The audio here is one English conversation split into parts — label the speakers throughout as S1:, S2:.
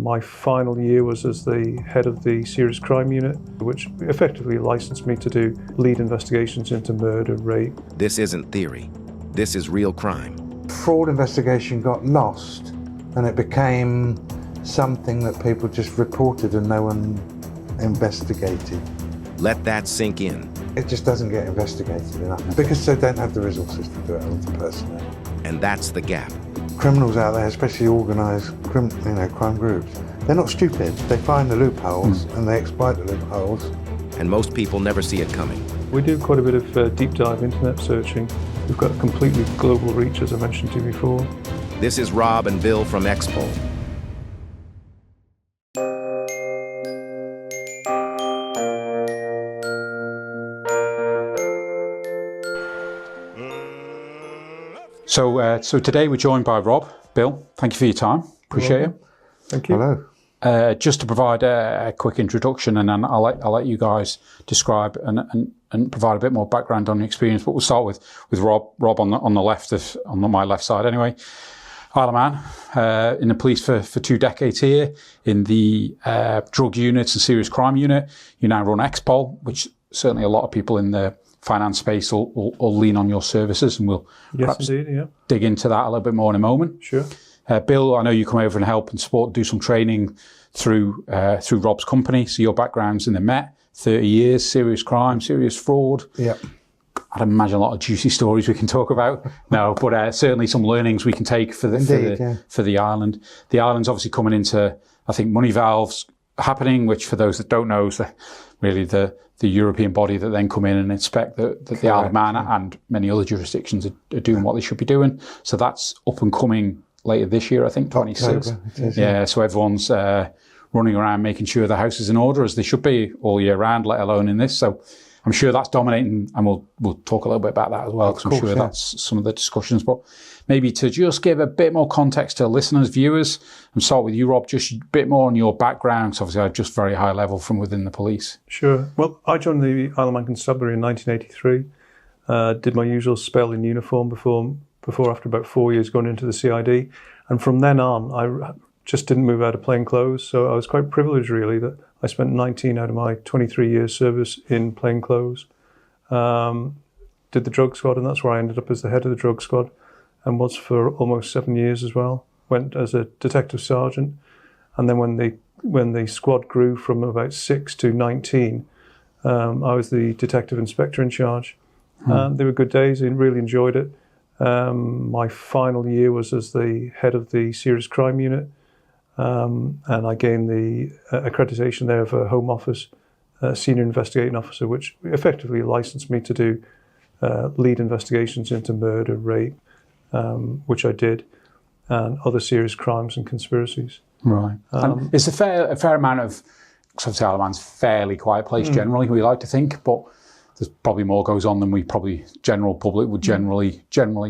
S1: My final year was as the head of the serious crime unit, which effectively licensed me to do lead investigations into murder, rape.
S2: This isn't theory. This is real crime.
S3: Fraud investigation got lost and it became something that people just reported and no one investigated.
S2: Let that sink in.
S3: It just doesn't get investigated enough because they don't have the resources to do it with the personnel.
S2: And that's the gap.
S3: Criminals out there, especially organised crime groups, they're not stupid. They find the loopholes and they exploit the loopholes.
S2: And most people never see it coming.
S1: We do quite a bit of deep dive internet searching. We've got a completely global reach, as I mentioned to you before.
S2: This is Rob and Bill from Expo.
S4: So today we're joined by Rob. Bill, thank you for your time. Appreciate it.
S1: Thank you.
S3: Hello.
S4: Just to provide a quick introduction, and then I'll let you guys describe and provide a bit more background on your experience. But we'll start with Rob. Rob on the left on my left side anyway. Isle of Man, in the police for 2 decades here, in the drug units and serious crime unit. You now run Expol, which certainly a lot of people in the finance space will lean on your services, and we'll perhaps dig into that a little bit more in a moment.
S1: Sure.
S4: Bill, I know you come over and help and support, do some training through Rob's company. So your background's in the Met, 30 years, serious crime, serious fraud.
S3: Yeah.
S4: I'd imagine a lot of juicy stories we can talk about. No, but certainly some learnings we can take for the island. The island's obviously coming into, I think, MONEYVAL's happening, which for those that don't know is really the European body that then come in and inspect that the Isle of Man and many other jurisdictions are doing what they should be doing. So that's up and coming later this year, I think, 26. Yeah, so everyone's running around making sure the house is in order, as they should be all year round, let alone in this. So I'm sure that's dominating, and we'll talk a little bit about that as well, because I'm sure that's some of the discussions. But maybe to just give a bit more context to listeners, viewers, and start with you, Rob, just a bit more on your background, because obviously I'm just very high level from within the police.
S1: Sure. Well, I joined the Isle of Man Constabulary in 1983, did my usual spell in uniform before after about 4 years going into the CID. And from then on, I just didn't move out of plain clothes. So I was quite privileged, really, that I spent 19 out of my 23 years service in plain clothes. Did the drug squad, and that's where I ended up as the head of the drug squad, and was for almost 7 years as well. Went as a detective sergeant. And then when the squad grew from about 6 to 19, I was the detective inspector in charge. They were good days. I really enjoyed it. My final year was as the head of the serious crime unit, and I gained the accreditation there for Home Office Senior Investigating Officer, which effectively licensed me to do lead investigations into murder, rape, which I did, and other serious crimes and conspiracies.
S4: Right. And it's a fair amount of, because obviously Isle of Man's a fairly quiet place generally, we like to think, but there's probably more goes on than we probably general public would generally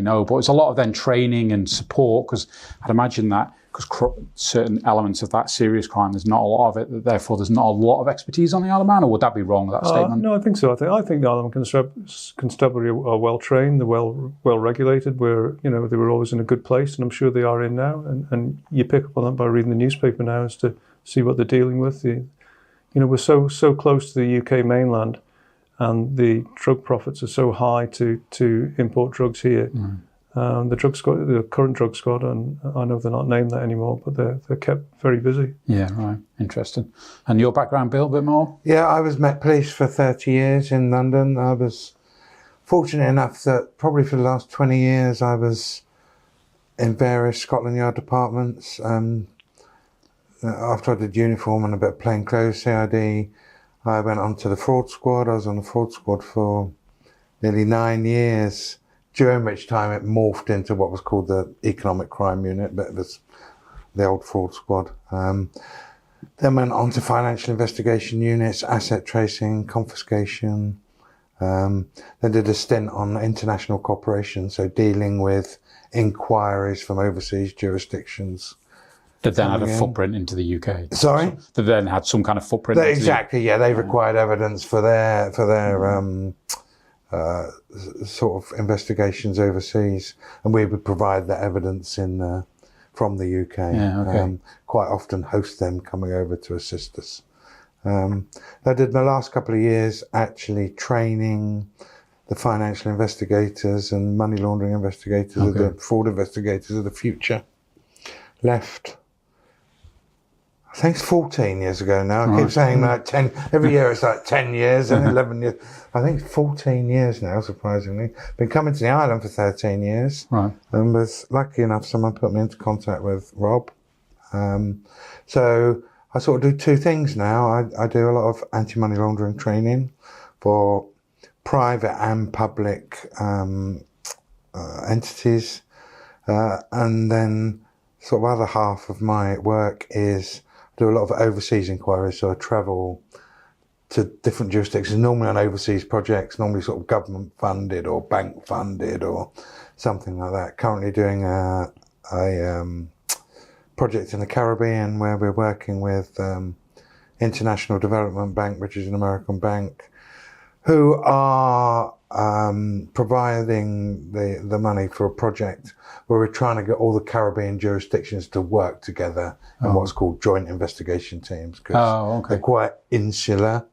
S4: know. But it's a lot of then training and support, because I'd imagine that because certain elements of that serious crime, there's not a lot of it, therefore there's not a lot of expertise on the Isle of Man, or would that be wrong, that statement?
S1: No, I think so. I think the Isle of Man Constabulary are well trained, they're well regulated. They were always in a good place, and I'm sure they are in now. And you pick up on that by reading the newspaper now as to see what they're dealing with. We're so close to the UK mainland, and the drug profits are so high to import drugs here. The drug squad, the current drug squad, and I know they're not named that anymore, but they're kept very busy.
S4: Yeah, right. Interesting. And your background, Bill, a bit more?
S3: Yeah, I was Met Police for 30 years in London. I was fortunate enough that probably for the last 20 years I was in various Scotland Yard departments. After I did uniform and a bit of plain clothes CID, I went on to the fraud squad. I was on the fraud squad for nearly 9 years, during which time it morphed into what was called the economic crime unit, but it was the old fraud squad. Then went on to financial investigation units, asset tracing, confiscation. Then did a stint on international cooperation, so dealing with inquiries from overseas jurisdictions.
S4: That then had a footprint into the UK.
S3: Sorry?
S4: That then had some kind of footprint.
S3: Exactly, yeah. They required evidence for their sort of investigations overseas, and we would provide that evidence in from the UK.
S4: Yeah, okay.
S3: Quite often host them coming over to assist us. I did my last couple of years actually training the financial investigators and money laundering investigators,
S4: Okay.
S3: the fraud investigators of the future. Left, I think it's 14 years ago now. I keep saying like 10, every year it's like 10 years and 11 years. I think it's 14 years now, surprisingly. Been coming to the island for 13 years.
S4: Right.
S3: And was lucky enough, someone put me into contact with Rob. So I sort of do two things now. I do a lot of anti-money laundering training for private and public entities. And then sort of other half of my work is do a lot of overseas inquiries. So I travel to different jurisdictions, normally on overseas projects, normally sort of government funded or bank funded or something like that. Currently doing a project in the Caribbean where we're working with International Development Bank, which is an American bank, who are providing the money for a project where we're trying to get all the Caribbean jurisdictions to work together in what's called joint investigation teams, because they're quite insular,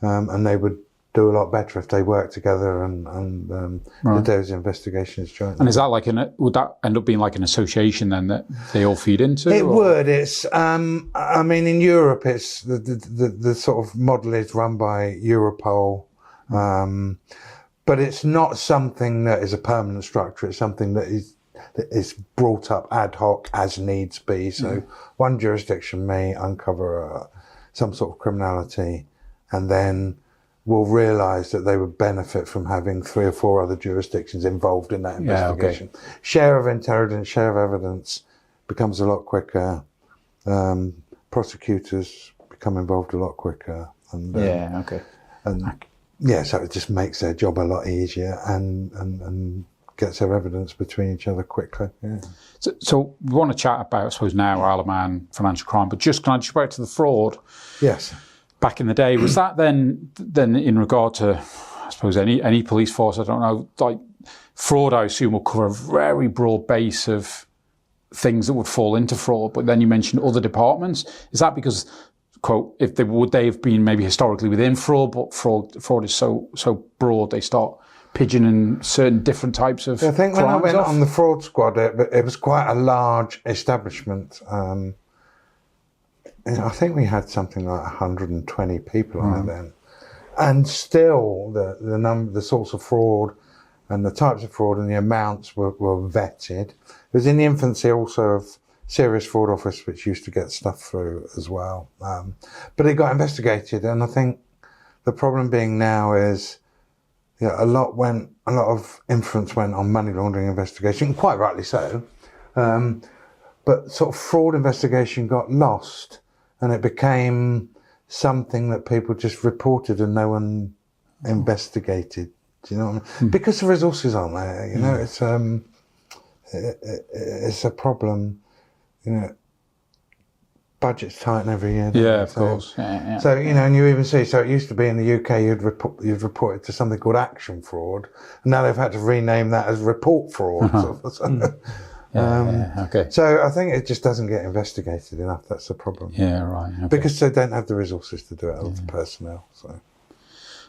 S3: and they would do a lot better if they worked together and did those investigations jointly.
S4: And is that like would that end up being like an association then that they all feed into?
S3: It would. It's, I mean, in Europe, it's the sort of model is run by Europol. But it's not something that is a permanent structure. It's something that is brought up ad hoc as needs be. So one jurisdiction may uncover some sort of criminality, and then will realise that they would benefit from having 3 or 4 other jurisdictions involved in that investigation. Yeah, okay. Share of intelligence, share of evidence becomes a lot quicker. Prosecutors become involved a lot quicker. And, so it just makes their job a lot easier and gets their evidence between each other quickly. Yeah.
S4: So we want to chat about, I suppose, now Isle of Man financial crime, but can I just go back to the fraud?
S3: Yes.
S4: Back in the day, was that then in regard to, I suppose, any police force? I don't know. Like fraud, I assume, will cover a very broad base of things that would fall into fraud. But then you mentioned other departments. Is that because, quote, would they have been maybe historically within fraud, but fraud is so broad they start pigeoning certain different types of crimes?
S3: I think when I went on the fraud squad, it was quite a large establishment. I think we had something like 120 people on it then, and still the sorts of fraud and the types of fraud and the amounts were vetted. It was in the infancy also of Serious Fraud Office, which used to get stuff through as well, but it got investigated. And I think the problem being now is, a lot of influence went on money laundering investigation, quite rightly so, but sort of fraud investigation got lost. And it became something that people just reported and no one investigated. Do you know what I mean? Because the resources aren't there. It's a problem. Budgets tighten every year.
S4: Yeah, of course. Yeah.
S3: So and you even see. So it used to be in the UK, you'd report it to something called action fraud, and now they've had to rename that as report fraud.
S4: Okay.
S3: So I think it just doesn't get investigated enough. That's the problem.
S4: Yeah, right. Okay.
S3: Because they don't have the resources to do it, or the personnel. So.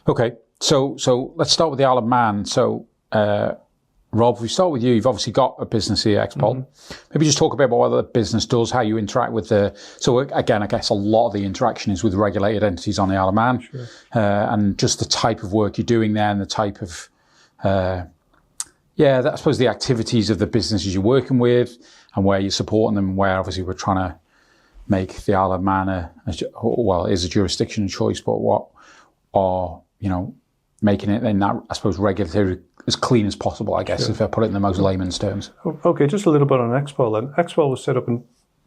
S4: Okay. So let's start with the Isle of Man. So, Rob, if we start with you, you've obviously got a business here, Expol. Maybe just talk a bit about what the business does, how you interact with so again, I guess a lot of the interaction is with regulated entities on the Isle of Man. Sure. And just the type of work you're doing there and the type of, I suppose the activities of the businesses you're working with and where you're supporting them, and where obviously we're trying to make the Isle of Man it is a jurisdiction of choice, but what are, making it in that, I suppose, regulatory as clean as possible, I guess, if I put it in the most layman's terms.
S1: Okay, just a little bit on Expol then. Expol was set up in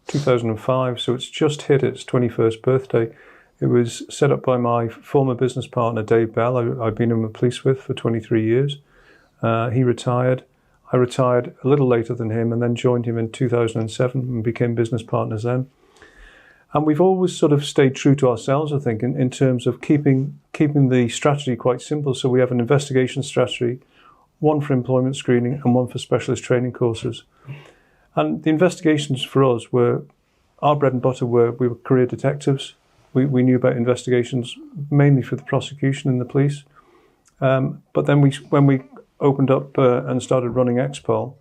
S1: 2005, so it's just hit its 21st birthday. It was set up by my former business partner, Dave Bell, I've been in the police with for 23 years. He retired. I retired a little later than him and then joined him in 2007 and became business partners then. And we've always sort of stayed true to ourselves, I think, in terms of keeping the strategy quite simple. So we have an investigation strategy, one for employment screening and one for specialist training courses. And the investigations for us were, our bread and butter we were career detectives. We knew about investigations mainly for the prosecution and the police. But then when we opened up and started running Expol,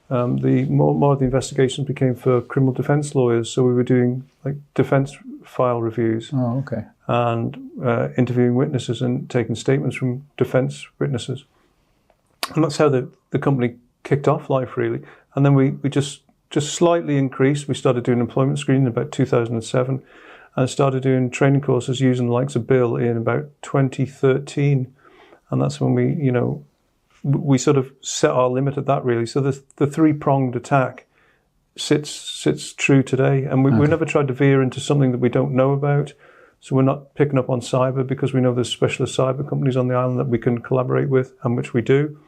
S1: the more of the investigations became for criminal defence lawyers. So we were doing like defence file reviews.
S4: Oh, okay.
S1: And interviewing witnesses and taking statements from defence witnesses. And that's how the company kicked off life, really. And then we just slightly increased. We started doing employment screening in about 2007 and started doing training courses using the likes of Bill in about 2013. And that's when we sort of set our limit at that, really. So the three-pronged attack sits true today. And we never tried to veer into something that we don't know about. So we're not picking up on cyber because we know there's specialist cyber companies on the island that we can collaborate with, and which we do.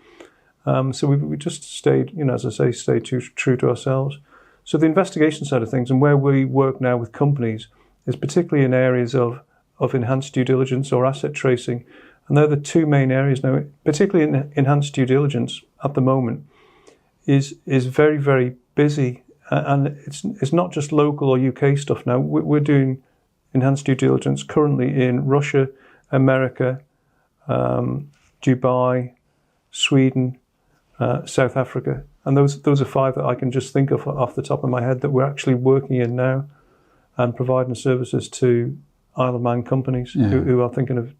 S1: So we just stayed, as I say, stayed true to ourselves. So the investigation side of things and where we work now with companies is particularly in areas of enhanced due diligence or asset tracing. And they're the two main areas now, particularly in enhanced due diligence at the moment, is very, very busy. And it's not just local or UK stuff now. We're doing enhanced due diligence currently in Russia, America, Dubai, Sweden, South Africa. And those are 5 that I can just think of off the top of my head that we're actually working in now and providing services to Isle of Man companies who are thinking of,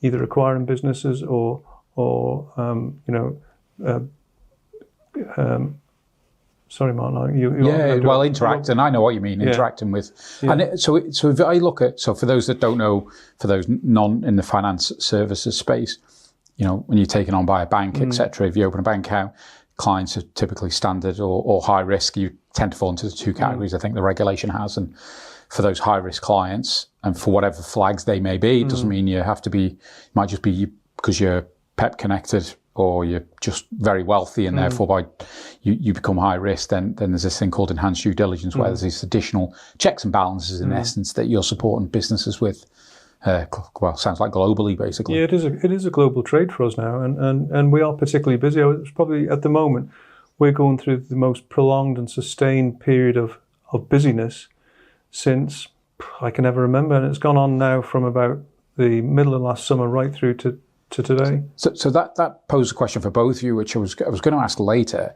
S1: either acquiring businesses or sorry, Martin.
S4: Interacting. I know what you mean. Interacting with, and so if I look at, for those that don't know, for those non in the finance services space, when you're taken on by a bank, etc. If you open a bank account, clients are typically standard or high risk. You tend to fall into the 2 categories. I think the regulation has, and for those high risk clients, and for whatever flags they may be, it doesn't mean you have to be. It might just be because you're PEP connected, or you're just very wealthy and therefore you become high risk, then there's this thing called enhanced due diligence where there's these additional checks and balances in essence that you're supporting businesses with. Sounds like globally, basically. Yeah,
S1: it is a global trade for us now, and we are particularly busy. It's probably at the moment we're going through the most prolonged and sustained period of busyness since I can ever remember, and it's gone on now from about the middle of last summer right through to today.
S4: So that posed a question for both of you, which I was going to ask later.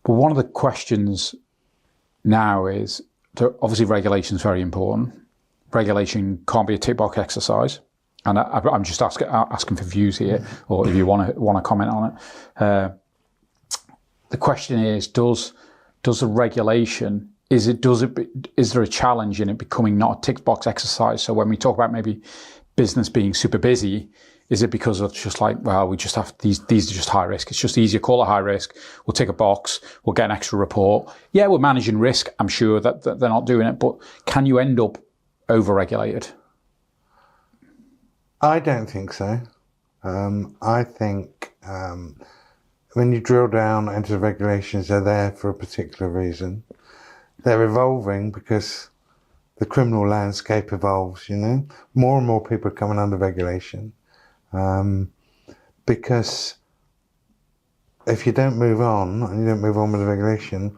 S4: But one of the questions now is, obviously regulation is very important. Regulation can't be a tick box exercise, and I'm just asking for views here, or if you want to comment on it. The question is, does the regulation is there a challenge in it becoming not a tick box exercise? So when we talk about maybe business being super busy, is it because it's just like, well, we just have these are just high risk. It's just easier, call it high risk. We'll tick a box. We'll get an extra report. Yeah, we're managing risk. I'm sure that they're not doing it, but can you end up over-regulated?
S3: I don't think so. I think when you drill down into the regulations, they're there for a particular reason. They're evolving because the criminal landscape evolves, More and more people are coming under regulation. Because if you don't move on, and you don't move on with the regulation,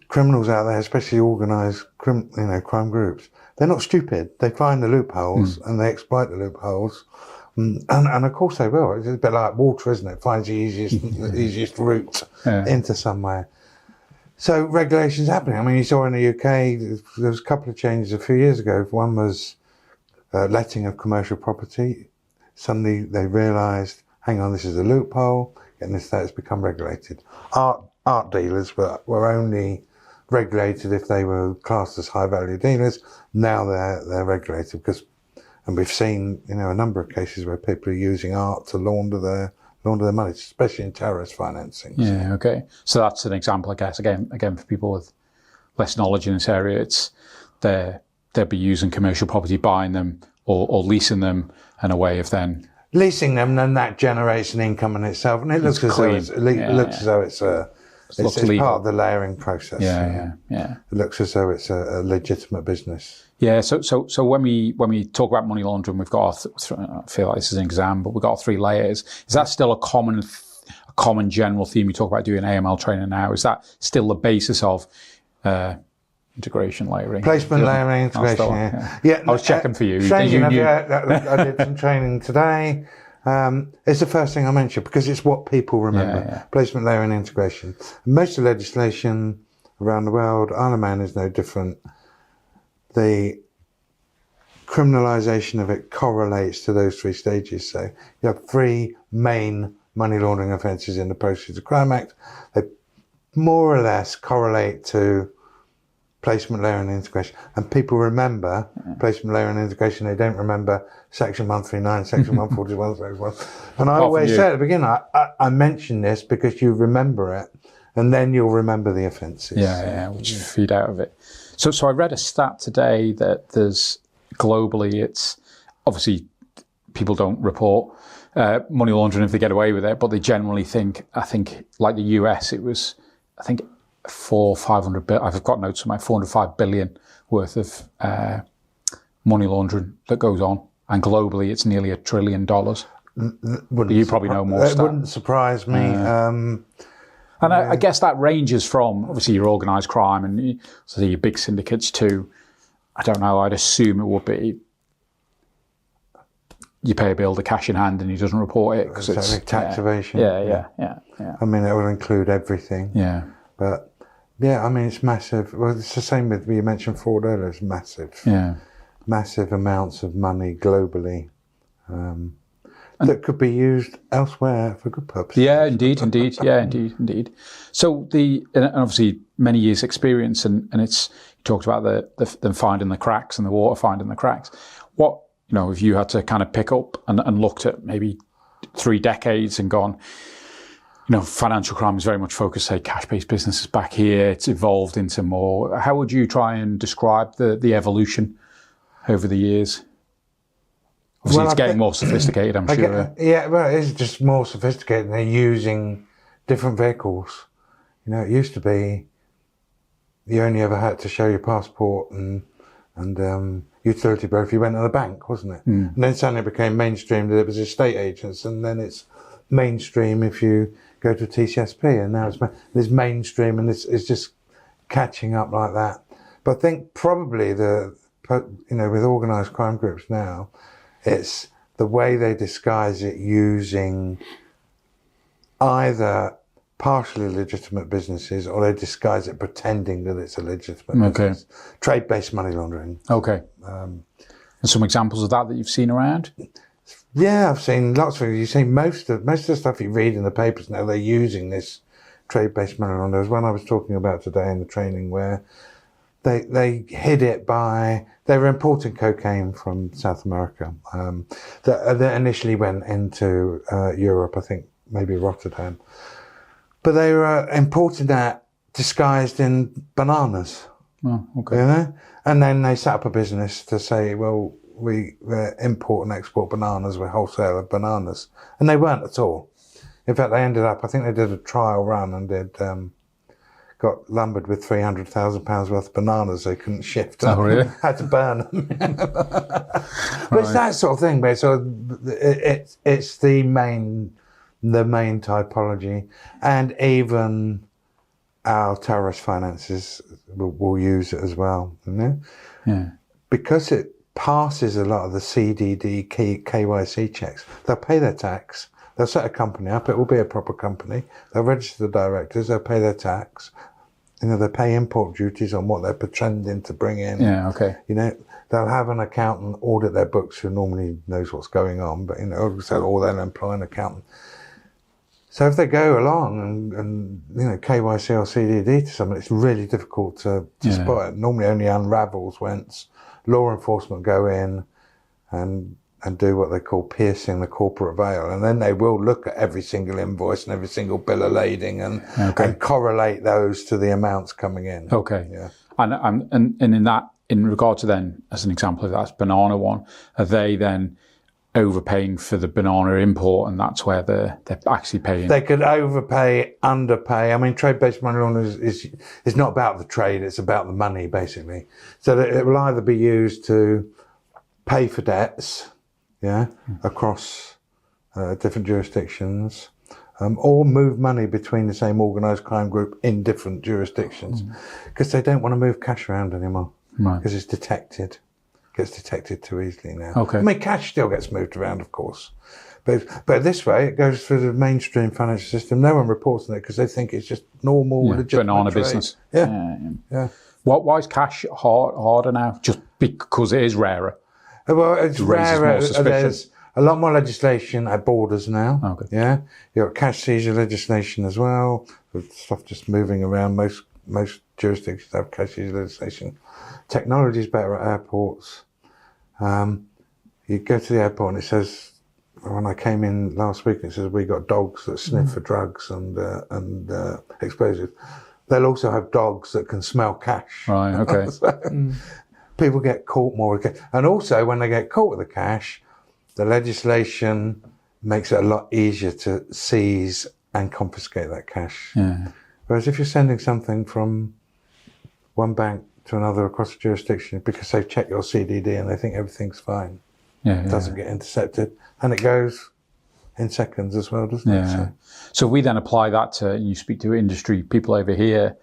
S3: criminals out there, especially organised crime groups, they're not stupid. They find the loopholes and they exploit the loopholes. And of course they will. It's a bit like water, isn't it? Finds the easiest route into somewhere. So regulation's happening. I mean, you saw in the UK, there was a couple of changes a few years ago. One was letting of commercial property. Suddenly they realised, hang on, this is a loophole, and this has become regulated. Art dealers were only regulated if they were classed as high value dealers. Now they're regulated and we've seen a number of cases where people are using art to launder their money, especially in terrorist financing.
S4: Yeah, okay. So that's an example, I guess, again for people with less knowledge in this area. It's they'll be using commercial property, buying them or leasing them, and a way of then
S3: leasing them, and that generates an income in itself, and it looks as though it's part of the layering process.
S4: Yeah.
S3: It looks as though it's a legitimate business.
S4: Yeah. So when we talk about money laundering, we've got I feel like this is an exam, but we've got 3 layers. Is that still a common common general theme? You talk about doing AML training now. Is that still the basis of integration layering?
S3: Placement layering, integration, yeah.
S4: I was checking for you.
S3: I did some training today. It's the first thing I mentioned because it's what people remember. Placement layering, integration. Most of the legislation around the world, Isle of Man is no different. The criminalisation of it correlates to those 3 stages. So you have 3 main money laundering offences in the Proceeds of Crime Act. They more or less correlate to placement layer and integration. And people remember placement layer and integration. They don't remember Section 139, Section 141, Section 1. And I always say at the beginning, I mention this because you remember it, and then you'll remember the offences.
S4: Which feed out of it. So I read a stat today that there's globally, it's obviously people don't report money laundering if they get away with it, but they generally think, I think like the US, it was, I think 500 billion, I've got notes on my 405 billion worth of money laundering that goes on, and globally it's nearly $1 trillion. You probably know more.
S3: It wouldn't surprise me.
S4: And I guess that ranges from obviously your organised crime and so your big syndicates to, I don't know, I'd assume it would be you pay a bill, the cash in hand, and he doesn't report it because it's
S3: tax evasion.
S4: Yeah.
S3: I mean, it will include everything.
S4: Yeah.
S3: But yeah, I mean, it's massive. Well, it's the same with, you mentioned fraud earlier, it's massive. Yeah. Massive amounts of money globally that could be used elsewhere for good purposes.
S4: Yeah, indeed. So and obviously many years experience, and it's, you talked about them finding the cracks and the water finding the cracks. What, if you had to kind of pick up and looked at maybe 3 decades and gone, financial crime is very much focused, say, cash-based businesses back here. It's evolved into more. How would you try and describe the evolution over the years? Obviously, it's getting more sophisticated, I'm sure.
S3: Well, it's just more sophisticated. They're using different vehicles. It used to be you only ever had to show your passport and utility bill if you went to the bank, wasn't it? And then suddenly it became mainstream that it was estate agents, and then it's mainstream if you go to TCSP, and now it's mainstream, and it's just catching up like that. But I think probably with organised crime groups now, it's the way they disguise it using either partially legitimate businesses, or they disguise it pretending that it's a legitimate business. Trade-based money laundering.
S4: Okay. And some examples of that you've seen around?
S3: Yeah, I've seen lots of it. You see most of the stuff you read in the papers now, they're using this trade-based money laundering. There's one I was talking about today in the training where they hid it by, they were importing cocaine from South America that initially went into Europe, I think maybe Rotterdam. But they were importing that disguised in bananas.
S4: Oh, okay.
S3: And then they set up a business to say, well, we import and export bananas, we're wholesale of bananas. And they weren't at all. In fact, they ended up, I think they did a trial run and got lumbered with £300,000 worth of bananas they couldn't shift.
S4: Oh, really?
S3: Had to burn them. But it's that sort of thing, but it's the main typology, and even our terrorist finances will use it as well. Yeah. Because it passes a lot of the CDD, KYC checks. They'll pay their tax. They'll set a company up. It will be a proper company. They'll register the directors. They'll pay their tax. They pay import duties on what they're pretending to bring in.
S4: Yeah, okay.
S3: They'll have an accountant audit their books who normally knows what's going on, but or they'll employ an accountant. So if they go along and KYC or CDD to someone, it's really difficult to spot it. Normally only unravels once law enforcement go in and do what they call piercing the corporate veil. And then they will look at every single invoice and every single bill of lading and correlate those to the amounts coming in.
S4: Okay. Yeah. And in regard to then, as an example of that banana one, are they then overpaying for the banana import, and that's where they're actually paying?
S3: They could overpay, underpay. I mean, trade-based money laundering is not about the trade, it's about the money, basically. So that it will either be used to pay for debts, across different jurisdictions, or move money between the same organised crime group in different jurisdictions, because they don't want to move cash around anymore, because it's detected. Gets detected too easily now.
S4: Okay.
S3: I mean, cash still gets moved around, of course, but this way it goes through the mainstream financial system. No one reports on it because they think it's just normal, legitimate
S4: banana
S3: trade.
S4: business.
S3: Yeah.
S4: Why is cash harder now? Just because it is rarer?
S3: Well, it's rarer.
S4: More suspicion.
S3: There's a lot more legislation at borders now.
S4: Okay.
S3: Yeah, you've got cash seizure legislation as well, with stuff just moving around. Most jurisdictions have cash seizure legislation. Technology is better at airports. You go to the airport and it says, when I came in last week, it says we got dogs that sniff for drugs and explosives. They'll also have dogs that can smell cash.
S4: Right. Okay.
S3: So, people get caught more with cash. And also, when they get caught with the cash, the legislation makes it a lot easier to seize and confiscate that cash.
S4: Yeah.
S3: Whereas if you're sending something from one bank to another across the jurisdiction, because they've checked your CDD and they think everything's fine, it doesn't get intercepted, and it goes in seconds as well, doesn't it?
S4: So if we then apply that to, you speak to industry people over here,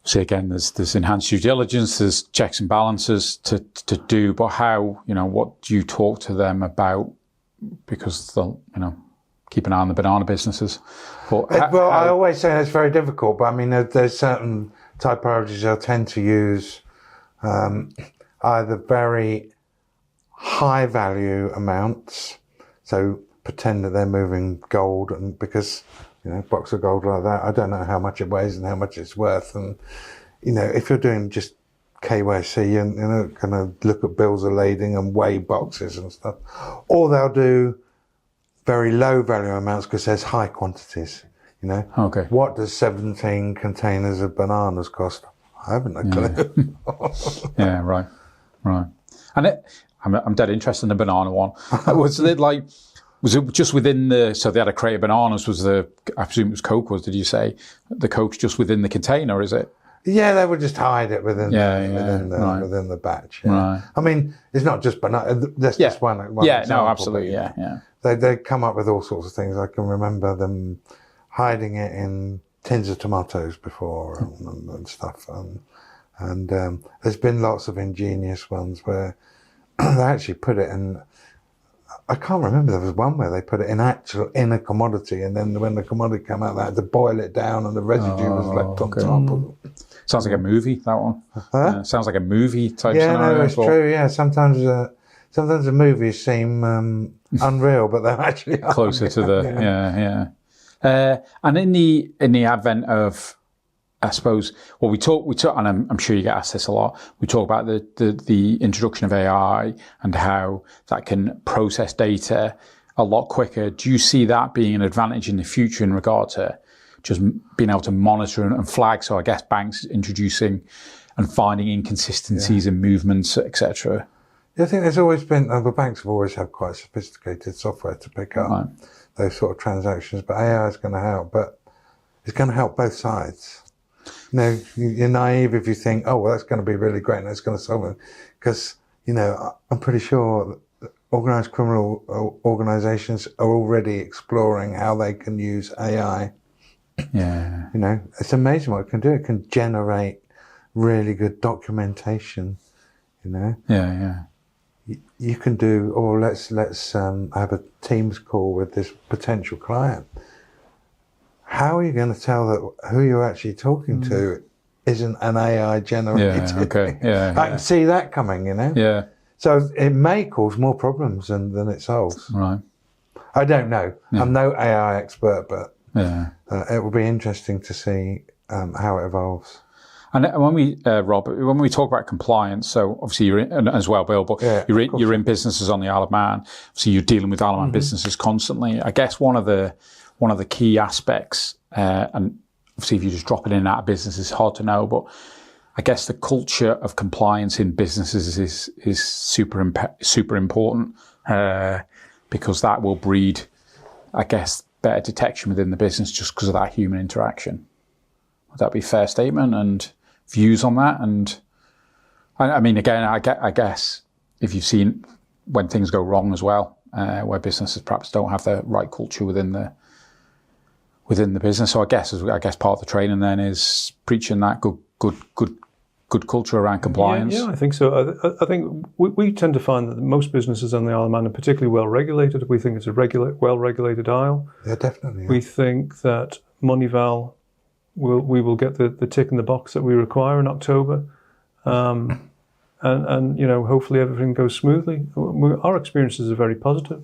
S4: so again, there's enhanced due diligence, there's checks and balances to do, but how, what do you talk to them about? Because they'll, keep an eye on the banana businesses. But
S3: I always say it's very difficult, but I mean, there's certain typologies they'll tend to use either very high value amounts, so pretend that they're moving gold, and because box of gold like that, I don't know how much it weighs and how much it's worth. And, if you're doing just KYC, you're not going to look at bills of lading and weigh boxes and stuff. Or they'll do very low value amounts because there's high quantities,
S4: Okay.
S3: What does 17 containers of bananas cost? I haven't a clue.
S4: Yeah, right. And I'm dead interested in the banana one. Was it just within so they had a crate of bananas, I presume it was Coke, did you say? The Coke's just within the container, is it?
S3: Yeah, they would just hide it within the batch. Yeah.
S4: Right.
S3: I mean, it's not just banana, that's just one
S4: yeah,
S3: example,
S4: no, absolutely, yeah.
S3: They come up with all sorts of things. I can remember them hiding it in tins of tomatoes before and stuff. And there's been lots of ingenious ones where they actually put it in, I can't remember, there was one where they put it in a commodity, and then when the commodity came out, they had to boil it down and the residue was left on top.
S4: Sounds like a movie, that one. Sounds like a movie type scenario.
S3: Yeah, no, it's true, yeah. Sometimes the movies seem unreal, but they're actually
S4: closer to the, and in the advent of, I suppose, well, we talk, and I'm sure you get asked this a lot. We talk about the introduction of AI and how that can process data a lot quicker. Do you see that being an advantage in the future in regard to just being able to monitor and flag? So I guess banks introducing and finding inconsistencies in movements, etc.
S3: Yeah, I think there's always been, the banks have always had quite sophisticated software to pick up those sort of transactions, but AI is going to help, but it's going to help both sides. You're naive if you think, oh, well, that's going to be really great and that's going to solve it. Because, I'm pretty sure organised criminal organisations are already exploring how they can use AI.
S4: Yeah.
S3: It's amazing what it can do. It can generate really good documentation,
S4: Yeah.
S3: You can do, let's have a Teams call with this potential client. How are you going to tell that who you're actually talking to isn't an AI generated?
S4: Yeah, okay. Yeah,
S3: I can see that coming,
S4: Yeah.
S3: So it may cause more problems than it solves.
S4: Right.
S3: I don't know. Yeah. I'm no AI expert, but it will be interesting to see how it evolves.
S4: And when we, Rob, when we talk about compliance, so obviously you're in, as well, Bill, but you're in businesses on the Isle of Man, so you're dealing with Isle of Man businesses constantly. I guess one of the key aspects, and obviously if you just drop it in and out of business, it's hard to know, but I guess the culture of compliance in businesses is super important, because that will breed, I guess, better detection within the business just because of that human interaction. Would that be a fair statement, and views on that? And I mean, again, I guess if you've seen when things go wrong as well, where businesses perhaps don't have the right culture within within the business. So I guess part of the training then is preaching that good culture around compliance.
S1: Yeah, I think so. I think we tend to find that most businesses on the Isle of Man are particularly well regulated. We think it's a well regulated isle.
S3: Yeah, definitely. Yeah.
S1: We think that MONEYVAL we will get the tick in the box that we require in October, and hopefully everything goes smoothly. Our experiences are very positive.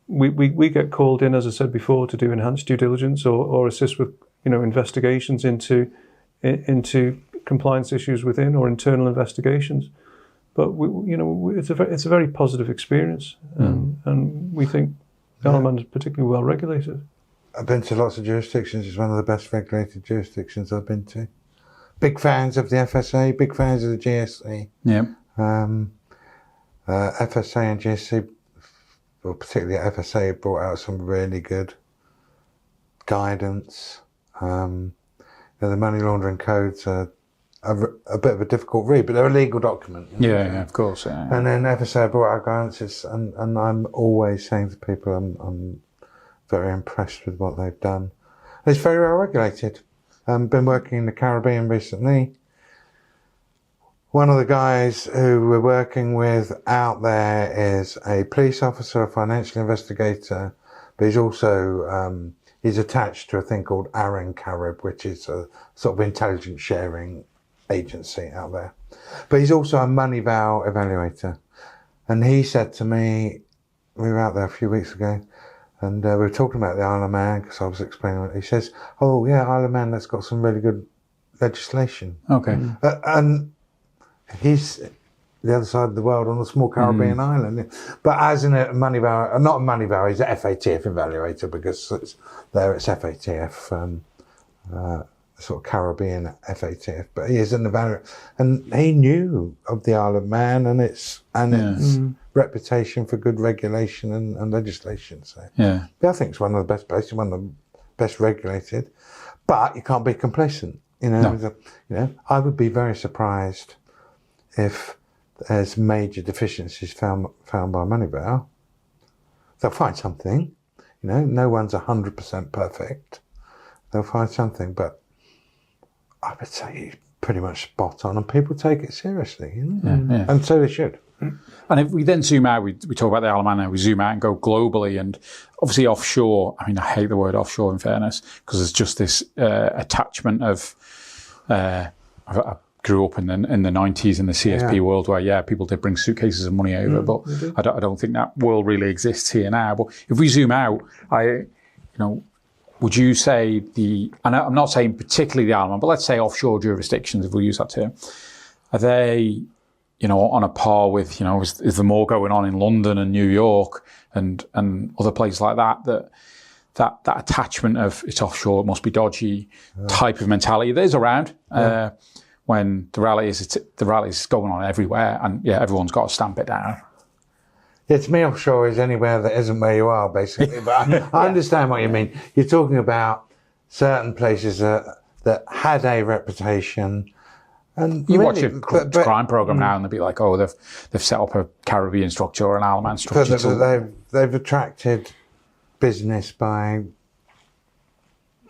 S1: We get called in, as I said before, to do enhanced due diligence or assist with investigations into compliance issues within or internal investigations. But it's a very positive experience, and we think the Isle of Man is particularly well regulated.
S3: I've been to lots of jurisdictions. It's one of the best regulated jurisdictions I've been to. Big fans of the FSA, big fans of the GSC.
S4: Yeah.
S3: FSA and GSC, well, particularly FSA, brought out some really good guidance. The money laundering codes are a bit of a difficult read, but they're a legal document.
S4: Yeah, of course. Yeah.
S3: And then FSA brought out guidance, and I'm always saying to people, I'm very impressed with what they've done. And it's very well regulated. Been working in the Caribbean recently. One of the guys who we're working with out there is a police officer, a financial investigator, but he's also he's attached to a thing called ARIN Carib, which is a sort of intelligence sharing agency out there. But he's also a MONEYVAL evaluator. And he said to me, we were out there a few weeks ago, and we were talking about the Isle of Man, because I was explaining it. He says, oh yeah, Isle of Man, that's got some really good legislation.
S4: Okay.
S3: And he's the other side of the world on a small Caribbean island. But as in a MONEYVAL, not a MONEYVAL, he's a FATF evaluator, because it's FATF, sort of Caribbean FATF. But he is an evaluator, and he knew of the Isle of Man and its reputation for good regulation and legislation. So
S4: yeah,
S3: I think it's one of the best places, one of the best regulated. But you can't be complacent. I would be very surprised if there's major deficiencies found by MONEYVAL. They'll find something. No one's 100% perfect. They'll find something, but I would say pretty much spot on, and people take it seriously. And so they should.
S4: And if we then zoom out, we talk about the Isle of Man now, we zoom out and go globally, and obviously offshore, I mean, I hate the word offshore in fairness, because there's just this attachment of, I grew up in the 90s in the CSP world where, people did bring suitcases of money over, but I don't think that world really exists here now. But if we zoom out, would you say and I'm not saying particularly the Isle of Man, but let's say offshore jurisdictions, if we use that term, are they, on a par with, is there more going on in London and New York and other places like that attachment of it's offshore, it must be dodgy type of mentality that is around, when the reality is going on everywhere, and everyone's got to stamp it down.
S3: Yeah, to me, offshore is anywhere that isn't where you are, basically. But I understand what you mean. You're talking about certain places that had a reputation. And
S4: you watch a crime program now, and they'll be like, "Oh, they've set up a Caribbean structure or an Isle of Man structure."
S3: But they've attracted business by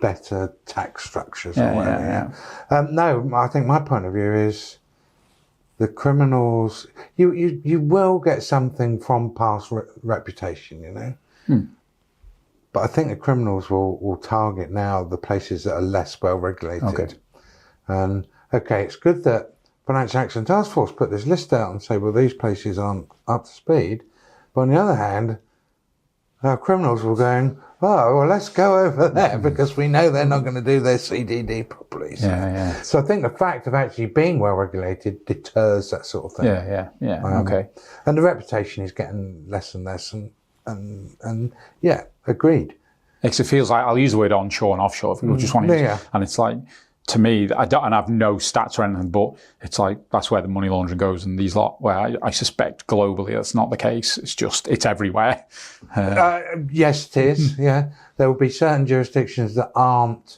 S3: better tax structures or whatever. No, I think my point of view is the criminals. You will get something from past reputation, But I think the criminals will target now the places that are less well regulated.
S4: Okay.
S3: And it's good that Financial Action Task Force put this list out and say, well, these places aren't up to speed. But on the other hand, our criminals will go, oh, well, let's go over there because we know they're not going to do their CDD properly. So I think the fact of actually being well regulated deters that sort of thing.
S4: Okay.
S3: And the reputation is getting less and less, and agreed.
S4: It feels like, I'll use the word onshore and offshore if people just want to use, and it's like, to me, I have no stats or anything, but it's like, that's where the money laundering goes, and these lot, where I suspect globally that's not the case. It's everywhere.
S3: Yes, it is. There will be certain jurisdictions that aren't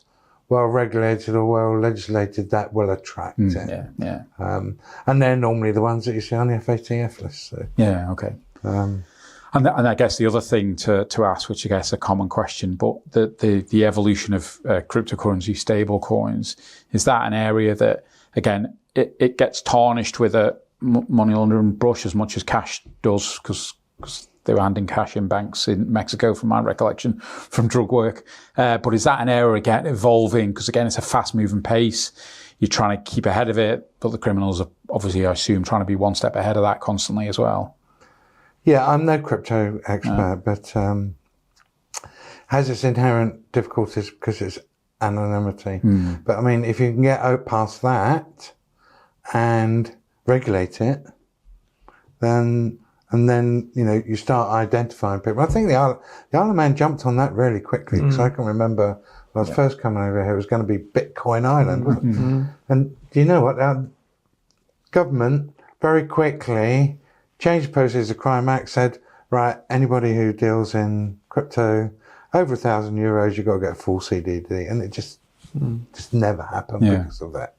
S3: well regulated or well legislated that will attract it. And they're normally the ones that you see on the FATF list. So.
S4: Okay. And I guess the other thing to ask, which I guess is a common question, but the evolution of cryptocurrency stable coins, is that an area that, again, it gets tarnished with a money laundering brush as much as cash does, because they were handing cash in banks in Mexico, from my recollection, from drug work. But is that an area, again, evolving? Because, again, it's a fast-moving pace. You're trying to keep ahead of it, but the criminals are obviously, I assume, trying to be one step ahead of that constantly as well.
S3: Yeah, I'm no crypto expert, but has its inherent difficulties because it's anonymity. But I mean, if you can get out past that and regulate it, then you start identifying people. I think the Isle of Man jumped on that really quickly, because I can remember when I was first coming over here, it was going to be Bitcoin Island, wasn't it? And do you know what? Our government very quickly changed the Proceeds of Crime Act, said, right, anybody who deals in crypto over €1,000, you've got to get a full CDD. And it just never happened because of that.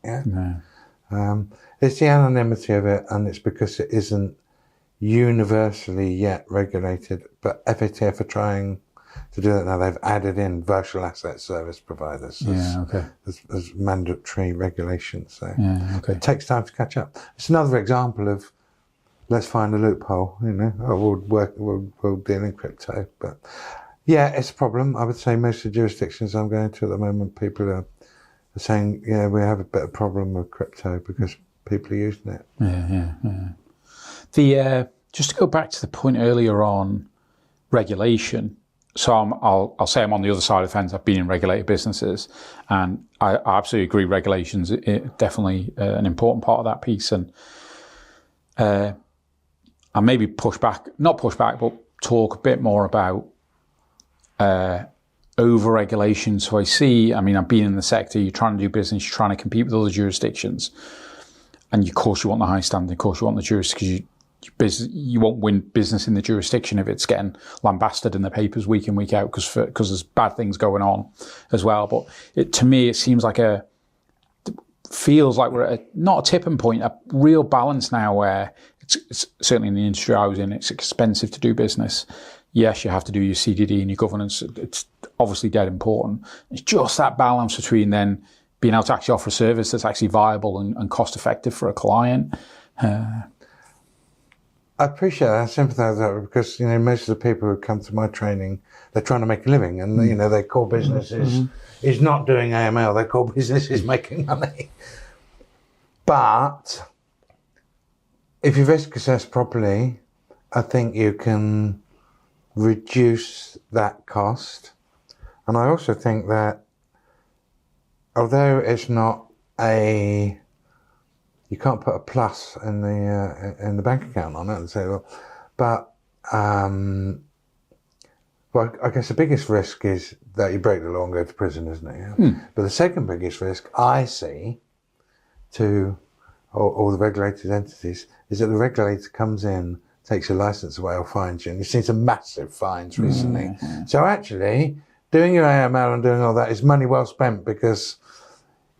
S3: It's the anonymity of it, and it's because it isn't universally yet regulated. But FATF are trying to do that now. They've added in virtual asset service providers as mandatory regulation. So it takes time to catch up. It's another example of, let's find a loophole, we'll deal in crypto. But yeah, it's a problem. I would say most of the jurisdictions I'm going to at the moment, people are saying, we have a bit of problem with crypto because people are using it.
S4: Just to go back to the point earlier on regulation. So I'll say I'm on the other side of the fence. I've been in regulated businesses, and I absolutely agree. Regulations are definitely an important part of that piece. And and maybe not push back, but talk a bit more about over-regulation. So I've been in the sector, you're trying to do business, you're trying to compete with other jurisdictions, and of course you want the high standard, of course you want the jurisdiction, because you won't win business in the jurisdiction if it's getting lambasted in the papers week in, week out, because there's bad things going on as well. But to me, it seems like feels like we're at not a tipping point, a real balance now where it's certainly in the industry I was in, it's expensive to do business. Yes, you have to do your CDD and your governance. It's obviously dead important. It's just that balance between then being able to actually offer a service that's actually viable and cost effective for a client.
S3: I appreciate that. I sympathise with that, because most of the people who come to my training, they're trying to make a living, and their core business is not doing AML. Their core business is making money. But if you risk assess properly, I think you can reduce that cost. And I also think that although it's not you can't put a plus in the bank account on it and say, but I guess the biggest risk is that you break the law and go to prison, isn't it? But the second biggest risk I see to all the regulated entities is that the regulator comes in, takes your license away or fines you. And you've seen some massive fines recently. So actually, doing your AML and doing all that is money well spent, because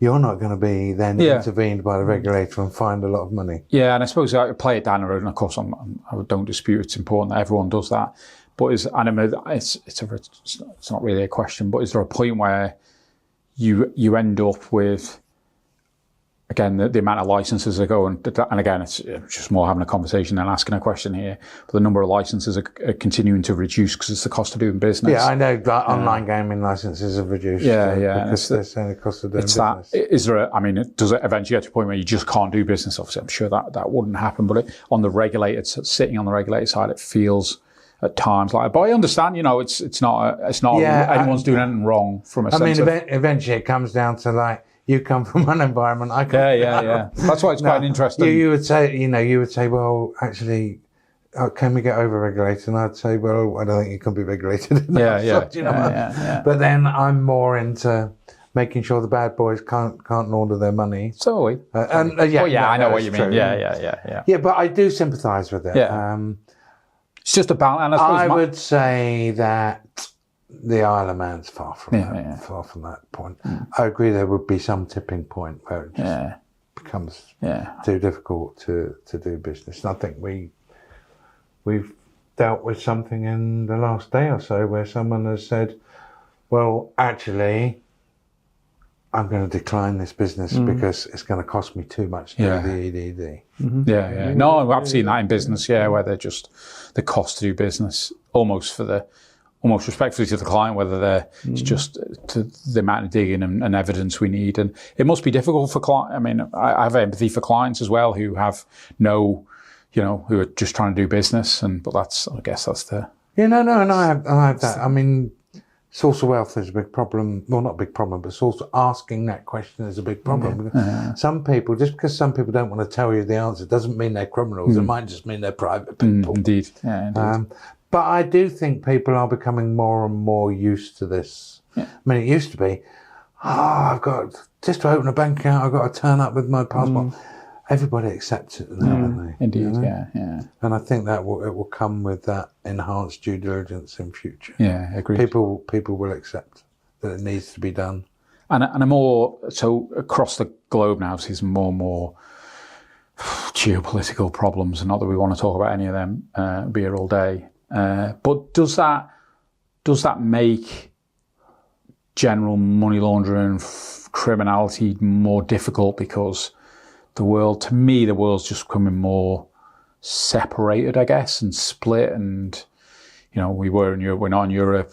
S3: you're not going to be then intervened by the regulator and fined a lot of money. Yeah,
S4: and I suppose I play it down the road, and of course I don't dispute it's important that everyone does that. But it's not really a question, but is there a point where you end up with, again, the amount of licenses that go, and again, it's just more having a conversation than asking a question here, but the number of licenses are continuing to reduce because it's the cost of doing business.
S3: Yeah, I know that online gaming licenses have reduced. Because they're saying the cost of doing business.
S4: Does it eventually get to a point where you just can't do business? Obviously, I'm sure that wouldn't happen, but sitting on the regulated side, it feels at times like, but I understand, it's not anyone's doing anything wrong from a sense of...
S3: eventually it comes down to like, you come from one environment, I come from
S4: another. That's why it's quite interesting.
S3: You would say, well, actually, can we get over-regulated? And I'd say, well, I don't think you can be regulated enough. But then I'm more into making sure the bad boys can't launder their money.
S4: So are we. I know what you mean. Yeah,
S3: but I do sympathise with it.
S4: It's just a balance.
S3: I would say that the Isle of Man's far from that point. I agree there would be some tipping point where it just becomes too difficult to do business. And I think we've dealt with something in the last day or so where someone has said, well, actually, I'm going to decline this business because it's going to cost me too much to do the EDD.
S4: Yeah. No, I've seen that in business, where they're just the cost to do business, almost respectfully to the client, whether it's just to the amount of digging and evidence we need. And it must be difficult for clients. I mean, I have empathy for clients as well who have who are just trying to do business. But I guess that's the...
S3: Yeah, no, and I have that. I mean, source of wealth is a big problem. Well, not a big problem, but source asking that question is a big problem. Some people, just because some people don't want to tell you the answer, doesn't mean they're criminals. It might just mean they're private people.
S4: Indeed. Yeah, indeed.
S3: But I do think people are becoming more and more used to this. Yeah. I mean, it used to be, I've got, just to open a bank account, I've got to turn up with my passport. Everybody accepts it now, don't they?
S4: Indeed, yeah.
S3: And I think that it will come with that enhanced due diligence in future.
S4: Yeah, agreed.
S3: People will accept that it needs to be done.
S4: And so across the globe now, sees more and more geopolitical problems, and not that we want to talk about any of them, be here all day. But does that make general money laundering, criminality more difficult because the world's just becoming more separated, I guess, and split, and we're not in Europe,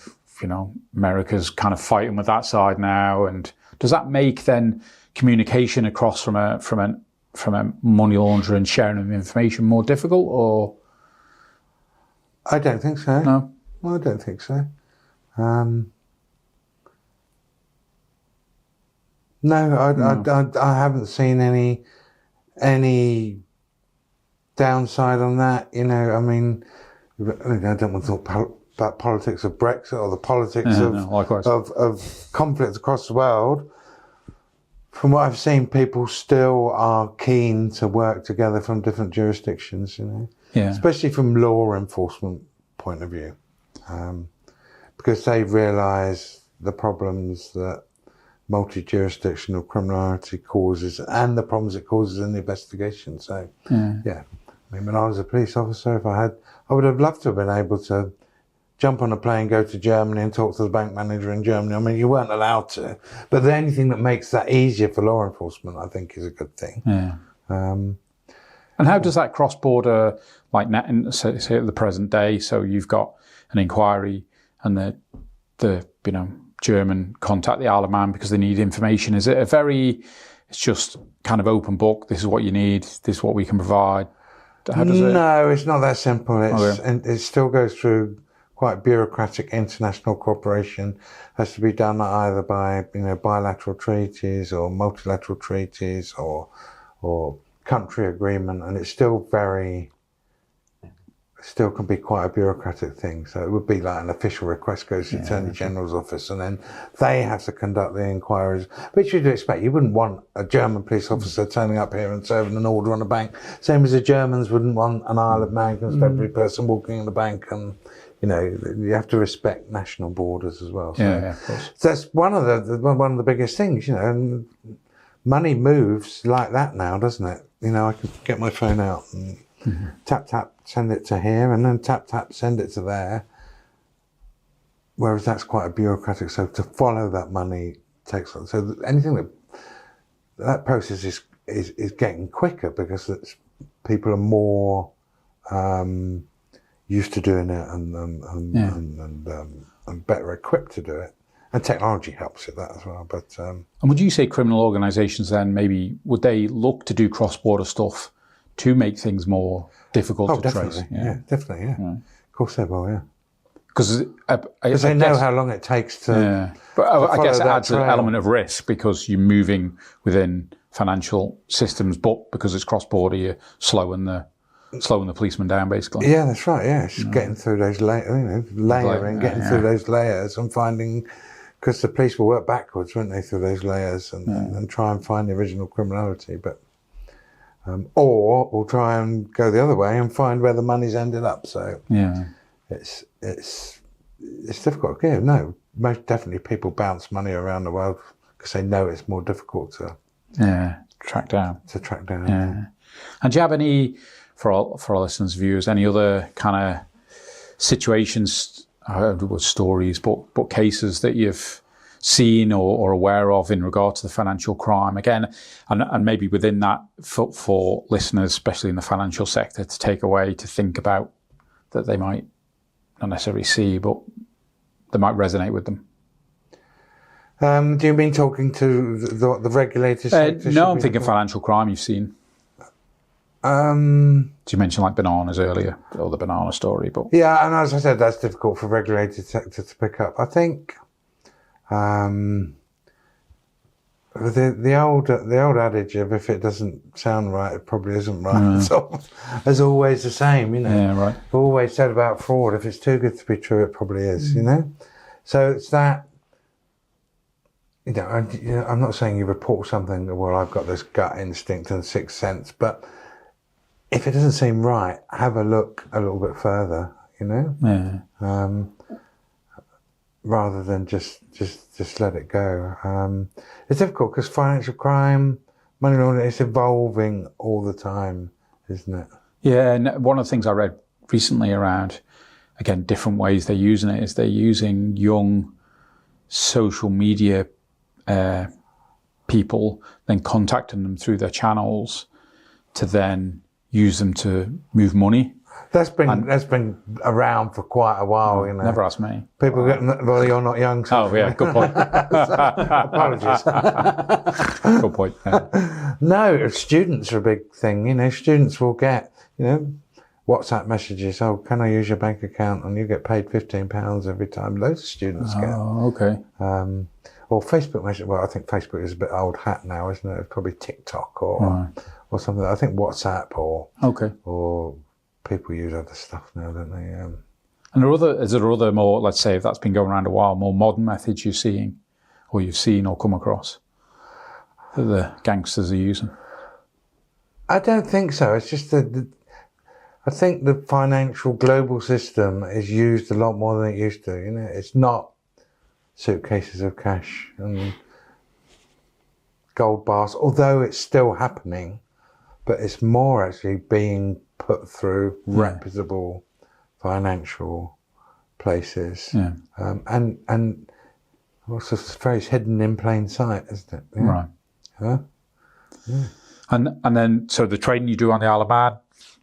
S4: America's kind of fighting with that side now, and does that make then communication across from a money laundering sharing of information more difficult, or?
S3: I don't think so.
S4: No,
S3: I don't think so. No, I haven't seen any downside on that. I mean, I don't want to talk about politics of Brexit or the politics of conflict across the world. From what I've seen, people still are keen to work together from different jurisdictions, especially from law enforcement point of view, because they realise the problems that multi-jurisdictional criminality causes and the problems it causes in the investigation. So, I mean, when I was a police officer, I would have loved to have been able to jump on a plane, go to Germany and talk to the bank manager in Germany. I mean, you weren't allowed to, but anything that makes that easier for law enforcement, I think, is a good thing.
S4: Yeah. And how does that cross-border, say at the present day, so you've got an inquiry and the German contact the Isle of Man because they need information? Is it it's just kind of open book, this is what you need, this is what we can provide? How does it?
S3: No, it's not that simple. And it still goes through quite bureaucratic international cooperation. Has to be done either by bilateral treaties or multilateral treaties or country agreement, and it's still can be quite a bureaucratic thing. So it would be like an official request goes to the Attorney General's office, and then they have to conduct the inquiries, which you'd expect. You wouldn't want a German police officer turning up here and serving an order on a bank, same as the Germans wouldn't want an Isle of Man constabulary person walking in the bank. And you have to respect national borders as well. So,
S4: of course.
S3: So that's one of the biggest things. And money moves like that now, doesn't it? I can get my phone out and tap, tap, send it to here, and then tap, tap, send it to there. Whereas that's quite a bureaucratic, so to follow that money takes, so anything that process is getting quicker because people are more used to doing it and better equipped to do it. And technology helps with that as well. But
S4: and would you say criminal organisations then would they look to do cross-border stuff to make things more difficult to trace?
S3: Yeah, definitely. Yeah, right. Of course they will. Yeah,
S4: because
S3: they know how long it takes to.
S4: Yeah, but I guess it adds an element of risk because you're moving within financial systems, but because it's cross-border, you're slowing the policeman down, basically.
S3: Yeah, that's right. Yeah, it's getting through those layering, getting through those layers and finding. Because the police will work backwards, won't they, through those layers and try and find the original criminality, but or we'll try and go the other way and find where the money's ended up. So it's difficult. Yeah, no, most definitely people bounce money around the world because they know it's more difficult to
S4: track down.
S3: Yeah.
S4: And do you have any, for our listeners, viewers, any other kind of situations, stories, but cases that you've seen or aware of in regard to the financial crime again, and maybe within that for listeners, especially in the financial sector, to take away, to think about, that they might not necessarily see, but that might resonate with them?
S3: Do you mean talking to the regulators?
S4: No, I'm thinking financial crime you've seen. You mentioned like bananas earlier, or the banana story, but
S3: yeah, and as I said, that's difficult for regulated sector to pick up. I think the old adage of if it doesn't sound right, it probably isn't right. It's always the same, you know.
S4: Yeah, right.
S3: I've always said about fraud, if it's too good to be true, it probably is, you know. So it's that. You know, I'm not saying you report something, well, I've got this gut instinct and sixth sense, but if it doesn't seem right, have a look a little bit further, you know, rather than just let it go. It's difficult because financial crime, money laundering, it's evolving all the time, isn't it?
S4: Yeah, and one of the things I read recently around, again, different ways they're using it, is they're using young social media people, then contacting them through their channels to then use them to move money.
S3: That's been around for quite a while, you know.
S4: Never asked me.
S3: People get, well, you're not young. So
S4: oh yeah, good point.
S3: Apologies.
S4: Good point. Yeah.
S3: No, students are a big thing. You know, students will get, you know, WhatsApp messages. Oh, can I use your bank account? And you get paid £15 every time. Loads of students get.
S4: Oh, okay.
S3: Or Facebook message. Well, I think Facebook is a bit old hat now, isn't it? It's probably TikTok or something. I think WhatsApp or people use other stuff now, don't they?
S4: And is there other more, let's say, if that's been going around a while, more modern methods you're seeing, or you've seen or come across that the gangsters are using?
S3: I don't think so. It's just that I think the financial global system is used a lot more than it used to. You know, it's not suitcases of cash and gold bars, although it's still happening, but it's more actually being put through reputable financial places. Yeah. And also the phrase hidden in plain sight, isn't it? Yeah.
S4: Right.
S3: Huh? Yeah.
S4: And then, so the training you do on the Isle of Man,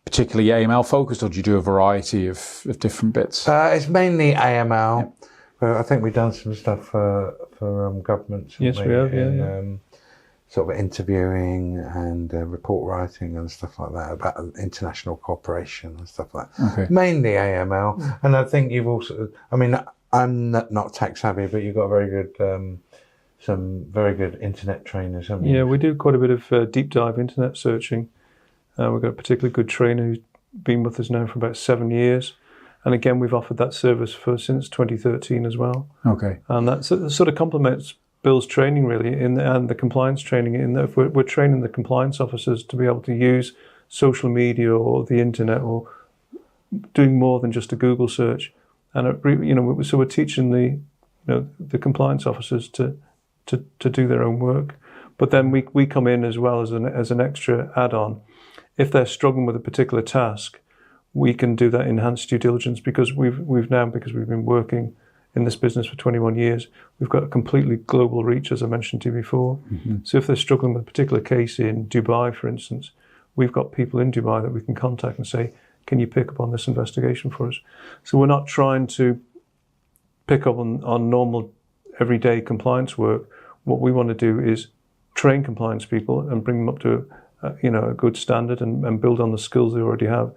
S4: particularly AML focused, or do you do a variety of different bits?
S3: It's mainly AML. Yep. But I think we've done some stuff for governments.
S1: Yes, we have, yeah.
S3: Sort of interviewing and report writing and stuff like that about international cooperation and stuff like that. Okay. Mainly AML. And I think you've also, I mean, I'm not tech savvy, but you've got very good, some very good internet trainers, haven't you?
S1: Yeah, we do quite a bit of deep dive internet searching. We've got a particularly good trainer who's been with us now for about 7 years. And again, we've offered that service since 2013 as well. Okay. And that sort of complements Bill's training really, and the compliance training, in that if we're training the compliance officers to be able to use social media or the internet, or doing more than just a Google search. And so we're teaching the compliance officers to do their own work. But then we come in as well as an extra add-on. If they're struggling with a particular task, we can do that enhanced due diligence, because we've been working in this business for 21 years. We've got a completely global reach, as I mentioned to you before. Mm-hmm. So if they're struggling with a particular case in Dubai, for instance, we've got people in Dubai that we can contact and say, can you pick up on this investigation for us? So we're not trying to pick up on normal everyday compliance work. What we want to do is train compliance people and bring them up to a good standard and build on the skills they already have.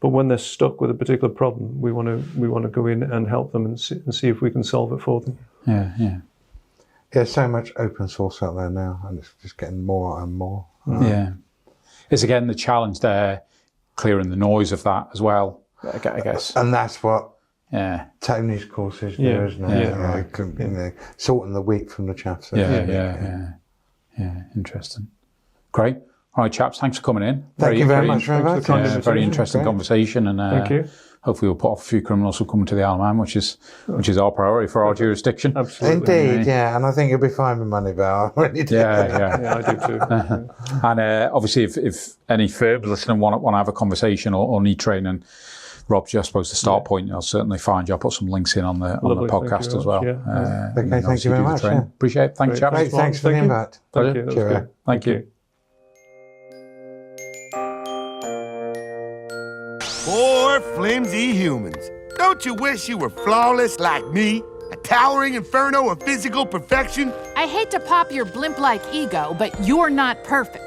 S1: But when they're stuck with a particular problem, we want to go in and help them and see if we can solve it for them.
S4: Yeah.
S3: There's so much open source out there now, and it's just getting more and more.
S4: Yeah. It's again the challenge there, clearing the noise of that as well, I guess.
S3: And that's what Tony's courses do, isn't it? Sorting the wheat from the chaff. So
S4: Yeah. Interesting. Great. All right, chaps, thanks for coming in.
S3: Thank you very much for inviting us.
S4: Very interesting conversation, and
S1: thank you.
S4: Hopefully we'll put off a few criminals who come to the Isle of Man, which is our priority for our jurisdiction.
S1: Absolutely.
S3: Indeed, and I think you'll be fine with MONEYVAL. I really do.
S1: Yeah, I do too.
S4: And obviously, if any firms listening want to have a conversation or need training, Rob's, I suppose, the start point. I'll certainly find you. I'll put some links in on the podcast as well.
S1: Yeah.
S3: Okay, thank you very much. Yeah.
S4: Appreciate it. Thanks, chaps.
S3: Great, thanks for the invite.
S1: Thank you. That was
S3: Cheerio.
S1: good.
S4: Thank you.
S5: Poor flimsy humans. Don't you wish you were flawless like me? A towering inferno of physical perfection?
S6: I hate to pop your blimp-like ego, but you're not perfect.